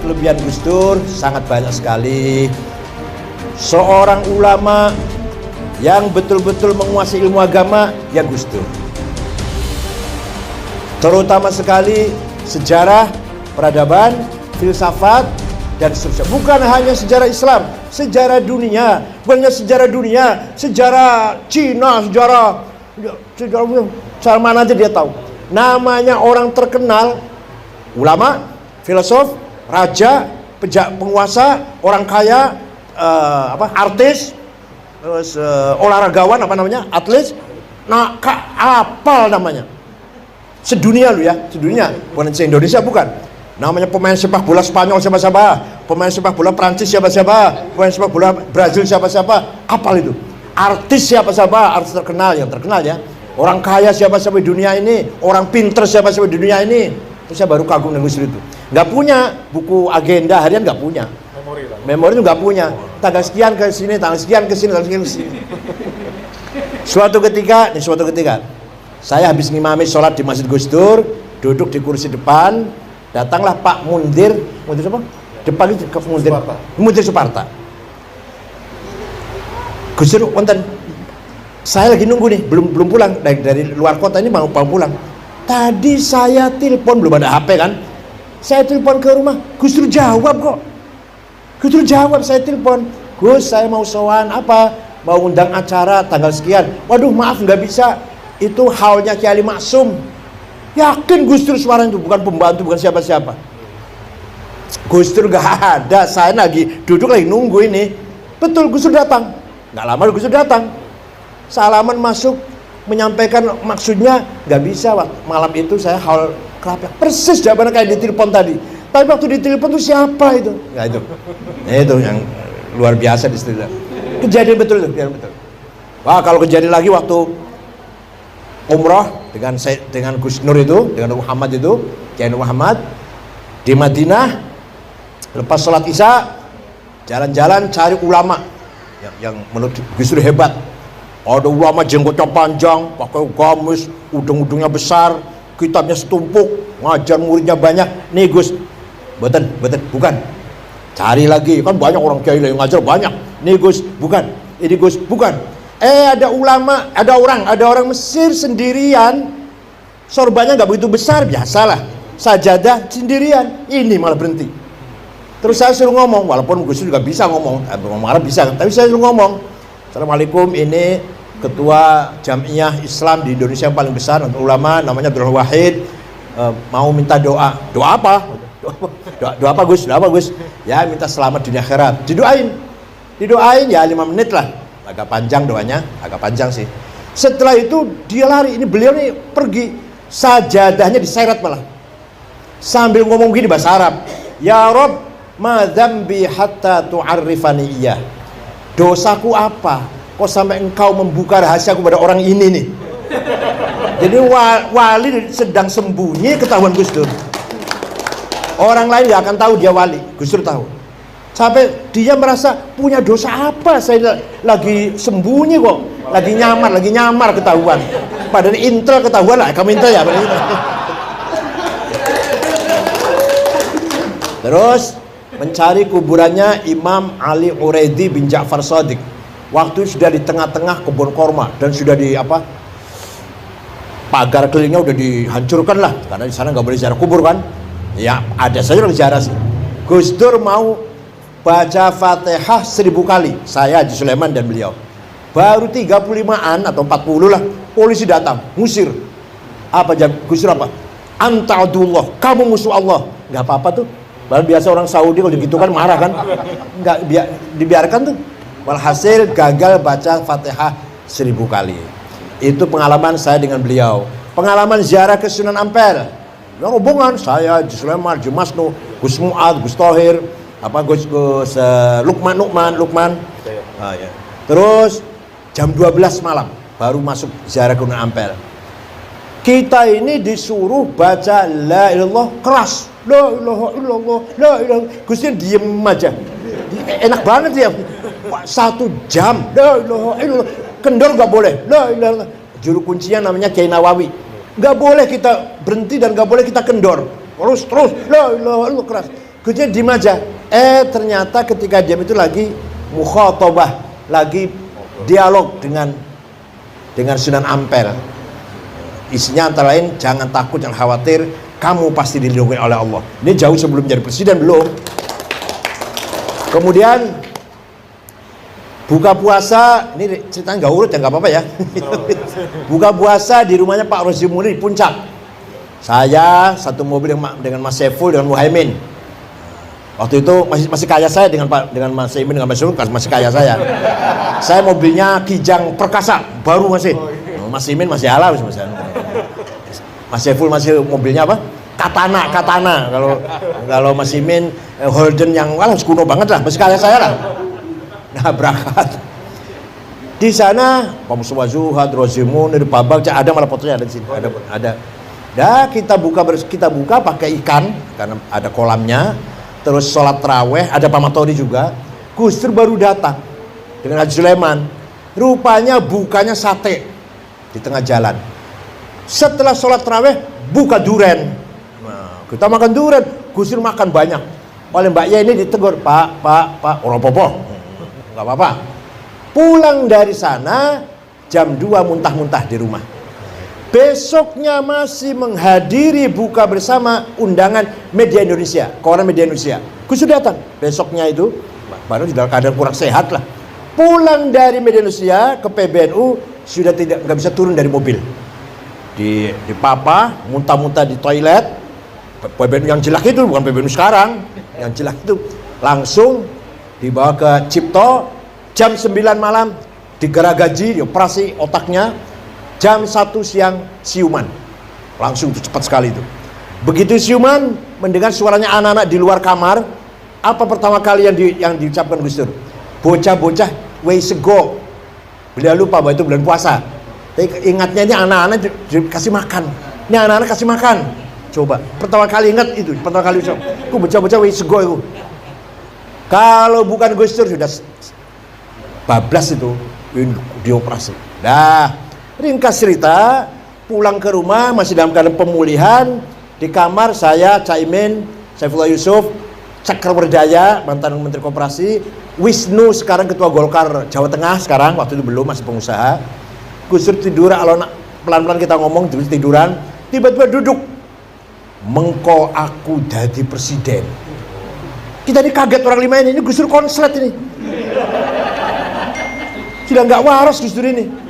kelebihan Gus Dur sangat banyak sekali. Seorang ulama yang betul-betul menguasai ilmu agama ya Gus Dur. Terutama sekali sejarah, peradaban, filsafat, dan seterusnya. Bukan hanya sejarah Islam, sejarah dunia. Bukan hanya sejarah dunia, sejarah Cina, sejarah mana aja dia tahu. Namanya orang terkenal, ulama, filosof, raja, penguasa, orang kaya, artis, terus olahragawan atlet, apal namanya. Sedunia lu ya, sedunia, bukan se-Indonesia bukan. Namanya pemain sepak bola Spanyol siapa-siapa, pemain sepak bola Prancis siapa-siapa, pemain sepak bola Brazil siapa-siapa, apal itu. Artis siapa-siapa, artis terkenal, yang terkenal ya. Orang kaya siapa-siapa di dunia ini, orang pinter siapa-siapa di dunia ini. Terus saya baru kagum dengan Gus Dur itu. Nggak punya buku agenda harian, nggak punya. Memori itu nggak punya. Tanggal sekian ke sini, tanggal sekian ke sini, tanggal sekian ke sini. Suatu ketika, saya habis ngimami sholat di Masjid Gus Dur, duduk di kursi depan, datanglah Pak Mundir siapa? Depan itu Mundir Suparta. Gus Dur, wonten. Saya lagi nunggu nih, belum pulang dari luar kota ini mau pulang. Tadi saya telepon, belum ada HP kan? Saya telepon ke rumah, Gus Dur jawab kok. Gus Dur jawab, saya telepon, Gus saya mau sowan apa? Mau undang acara tanggal sekian. Waduh maaf nggak bisa. Itu haulnya Kiai Ali Maksum. Yakin Gus Dur suara itu, bukan pembantu, bukan siapa-siapa. Gus Dur gak ada, saya lagi duduk lagi nunggu ini. Betul Gus Dur datang. Nggak lama Gus Dur datang. Salaman masuk, menyampaikan maksudnya, nggak bisa. Malam itu saya haul kelapa. Persis jawabannya kayak di telepon tadi. Tapi waktu di telepon itu siapa itu? Nggak itu. Itu yang luar biasa di situ. Kejadian betul itu, kejadian betul. Wah kalau kejadian lagi waktu umroh dengan Gus Nur itu, dengan Muhammad itu, Kiai Muhammad di Madinah, lepas sholat Isya, jalan-jalan cari ulama yang menurut Gus Dur hebat. Ada ulama jenggotnya panjang, pakai gamis, udung-udungnya besar, kitabnya setumpuk, ngajar muridnya banyak. Nih Gus, bukan. Cari lagi, kan banyak orang kiai yang ngajar banyak. Nih Gus, bukan. Ini Gus, bukan. Ada ulama, ada orang Mesir sendirian, sorbannya nggak begitu besar, biasalah. Sajadah sendirian, ini malah berhenti. Terus saya suruh ngomong, walaupun Gus juga bisa ngomong Arab bisa, tapi saya suruh ngomong, Assalamualaikum, ini Ketua Jamiah Islam di Indonesia yang paling besar untuk ulama, namanya Abdul Wahid, mau minta doa. Doa apa? Doa apa Gus? Doa apa Gus? Ya minta selamat dunia akhirat. Didoain ya 5 menit lah. Agak panjang doanya, agak panjang sih. Setelah itu dia lari, ini beliau nih pergi, sajadahnya diseret malah. Sambil ngomong gini bahasa Arab. Ya Rob, ma dzambi hatta tu'arrifani iya. Dosaku apa? Kok sampai engkau membuka rahasia kepada orang ini nih? Jadi wali sedang sembunyi, ketahuan Gus Dur. Orang lain gak akan tahu dia wali, Gus Dur tahu. Sampai dia merasa punya dosa apa? Saya lagi sembunyi kok, lagi nyamar ketahuan. Padahal intel ketahuan lah, kamu intel ya. Terus mencari kuburannya Imam Ali Uraidi bin Ja'far Shadiq. Waktu sudah di tengah-tengah kebun korma dan sudah pagar kelilingnya udah dihancurkan lah, karena di sana nggak boleh ziarah kubur kan. Ya ada saja orang ziarah sih. Gus Dur mau baca Fatihah 1000 kali, saya Haji Sulaiman dan beliau. Baru 35-an atau 40 lah, polisi datang, ngusir. Apa Gus Dur apa? Anta'udullah, kamu musuh Allah. Nggak apa-apa tuh. Baru biasa orang Saudi kalau gitu kan marah kan. Nggak dibiarkan tuh. Walhasil gagal baca Fatihah 1000 kali. Itu pengalaman saya dengan beliau. Pengalaman ziarah ke Sunan Ampel. Ya rombongan saya, Haji Sulaiman, Haji Masnu, Gus Mu'ad, Gus Thohir, Gus Lukman. Ya. Terus jam 12 malam baru masuk ziarah ke Sunan Ampel. Kita ini disuruh baca la ilallah keras. La ilaha illallah, la ilaha. Gusnya diem aja. Enak banget dia. 1 jam. La ilaha illallah. Kendor nggak boleh. La ilaha. Juru kuncinya namanya Kiai Nawawi. Nggak boleh kita berhenti dan nggak boleh kita kendor. Terus la ilaha illallah keras. Gusnya diem aja. Ternyata ketika diam itu lagi mukhatabah, lagi dialog dengan Sunan Ampel. Isinya antara lain, jangan takut, jangan khawatir, kamu pasti dilindungi oleh Allah. Ini jauh sebelum jadi presiden, belum. Kemudian buka puasa, ini ceritanya nggak urut ya, nggak apa-apa ya. Buka puasa di rumahnya Pak Rozzi Munir di Puncak. Saya satu mobil dengan Mas Saiful, dengan Muhaimin. Waktu itu masih kaya saya dengan Mas Saiful, dengan Mas Saiful masih kaya saya. Saya mobilnya Kijang Perkasa, baru masih. Mas Imin masih halal, Mas Saiful masih mobilnya apa? Katana. Kalau Mas Imin Holden yang kuno banget lah, masih kaya saya lah. Nah, berangkat di sana Pak Mustafa Zuhad, Rozzi Munir, Pak Bagja, ada malah fotonya ada di sini, ada. Dah kita buka pakai ikan karena ada kolamnya. Terus sholat taraweh, ada Pak Matodi juga. Gus Dur baru datang dengan Haji Sulaiman. Rupanya bukanya sate di tengah jalan. Setelah sholat taraweh buka duren. Nah, kita makan duren. Gus Dur makan banyak. Oleh Mbak Ya ini ditegur, Pak, orang popo, nggak apa-apa. Pulang dari sana jam 2 muntah-muntah di rumah. Besoknya masih menghadiri buka bersama undangan media Indonesia, koran media Indonesia. Gus Dur datang. Besoknya itu baru sudah keadaan kurang sehat lah. Pulang dari media Indonesia ke PBNU sudah nggak bisa turun dari mobil. Di papa, muntah-muntah di toilet. PBNU yang jelek itu bukan PBNU sekarang, yang jelek itu langsung dibawa ke Cipto. Jam 9 malam digeragaji, dioperasi otaknya. Jam 1 siang siuman, langsung itu cepat sekali itu. Begitu siuman, mendengar suaranya anak-anak di luar kamar. Apa pertama kali yang diucapkan Gus Dur? Bocah-bocah, wei sego. Beliau lupa bahwa itu bulan puasa. Tapi ingatnya ini anak-anak dikasih makan. Ini anak-anak kasih makan. Coba, pertama kali ingat itu, pertama kali ucap. Ku bocah-bocah wei sego itu. Kalau bukan Gus Dur sudah bablas itu dioperasi. Dah. Ringkas cerita, pulang ke rumah masih dalam keadaan pemulihan. Di kamar saya, Caimin, Saifullah Yusuf, Cakrawardaya, mantan Menteri Koperasi, Wisnu sekarang Ketua Golkar Jawa Tengah sekarang, waktu itu belum, masih pengusaha. Gus Dur tidur, kalau pelan-pelan kita ngomong tiduran, tiba-tiba duduk. Mengko aku jadi presiden. Kita ini kaget orang lima ini Gus Dur konslet ini. Sudah nggak waras Gus Dur ini.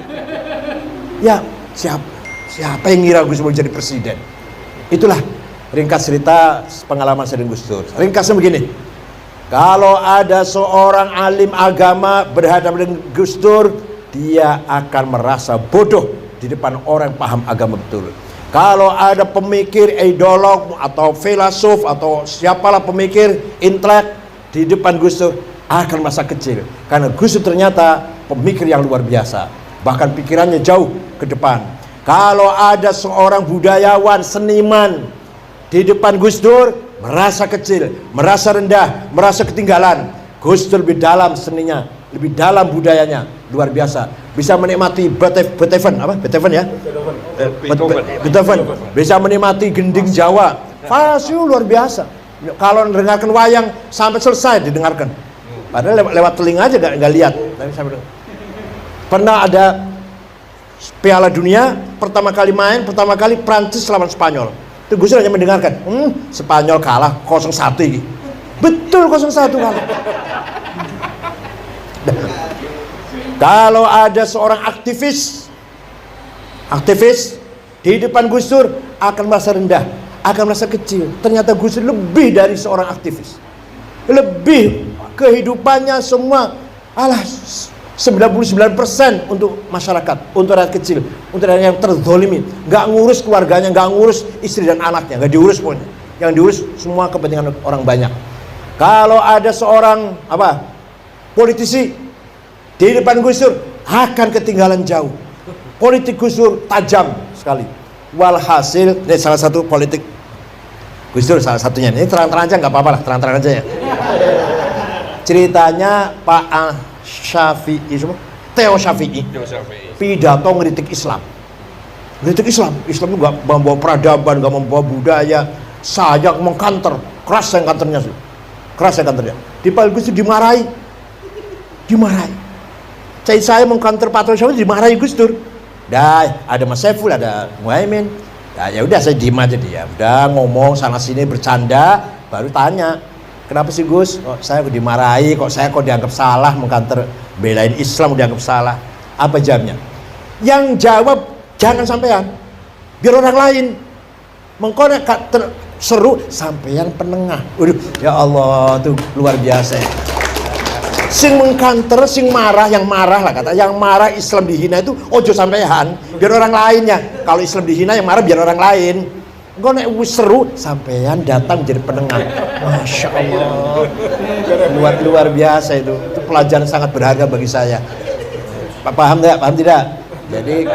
Ya, siapa yang ngira Gus Dur jadi presiden? Itulah ringkas cerita pengalaman saya dengan Gus Dur. Ringkasnya begini. Kalau ada seorang alim agama berhadapan dengan Gus Dur, dia akan merasa bodoh di depan orang yang paham agama betul. Kalau ada pemikir, ideolog atau filosof atau siapalah pemikir intelek di depan Gus Dur, akan merasa kecil. Karena Gus Dur ternyata pemikir yang luar biasa. Bahkan pikirannya jauh ke depan. Kalau ada seorang budayawan, seniman di depan Gus Dur, merasa kecil, merasa rendah, merasa ketinggalan. Gus Dur lebih dalam seninya, lebih dalam budayanya, luar biasa. Bisa menikmati Beethoven ya? Beethoven. Bisa menikmati gending Jawa. Fasih luar biasa. Kalau mendengarkan wayang sampai selesai didengarkan. Padahal lewat telinga aja nggak lihat. Pernah ada Piala Dunia, pertama kali Prancis lawan Spanyol. Itu Gus Dur hanya mendengarkan, Spanyol kalah 0-1 ini. Betul 0-1 kalah. Kalau ada seorang aktivis di depan Gus Dur akan merasa rendah, akan merasa kecil. Ternyata Gus Dur lebih dari seorang aktivis. Lebih kehidupannya semua 99% untuk masyarakat, untuk rakyat kecil, untuk rakyat yang terzolimi, nggak ngurus keluarganya, nggak ngurus istri dan anaknya, nggak diurus pokoknya. Yang diurus semua kepentingan orang banyak. Kalau ada seorang politisi di depan Gus Dur akan ketinggalan jauh. Politik Gus Dur tajam sekali. Walhasil, ini salah satu politik Gus Dur salah satunya. Ini terang-terang aja nggak apa-apa lah, terang-terang aja ya. Ceritanya Pak Theo Syafi'i pidato ngeritik Islam. Islam itu gak membawa peradaban, gak membawa budaya. Saya mengkanter, keras saya kanternya sih. keras saya kantornya. Dipanggil Gus Dur dimarahi. Saya mengkantor Patrol Syawal dimarahi Gus Dur. Dah, ada Mas Saiful, ada Muhaimin. Nah, ya udah saya diem aja dia. Udah ngomong sana sini bercanda, baru tanya, kenapa sih Gus? Kok saya dimarahi? Kok saya dianggap salah mengkantor belain Islam dianggap salah? Apa jawabnya? Yang jawab jangan sampean, biar orang lain. Mengkonek seru sampean penengah. Waduh, ya Allah tuh luar biasa. Sing mengkanter, sing marah, yang marah lah kata, yang marah Islam dihina itu ojo sampean, biar orang lainnya. Kalau Islam dihina yang marah biar orang lain. Engko nek seru sampean datang jadi penengah. Masya Allah, luar biasa itu pelajaran sangat berharga bagi saya. Paham tidak? Paham tidak? Jadi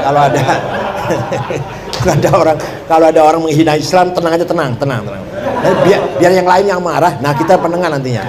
kalau ada orang menghina Islam, tenang aja, tenang. Biar yang lain yang marah, nah kita penengah nantinya.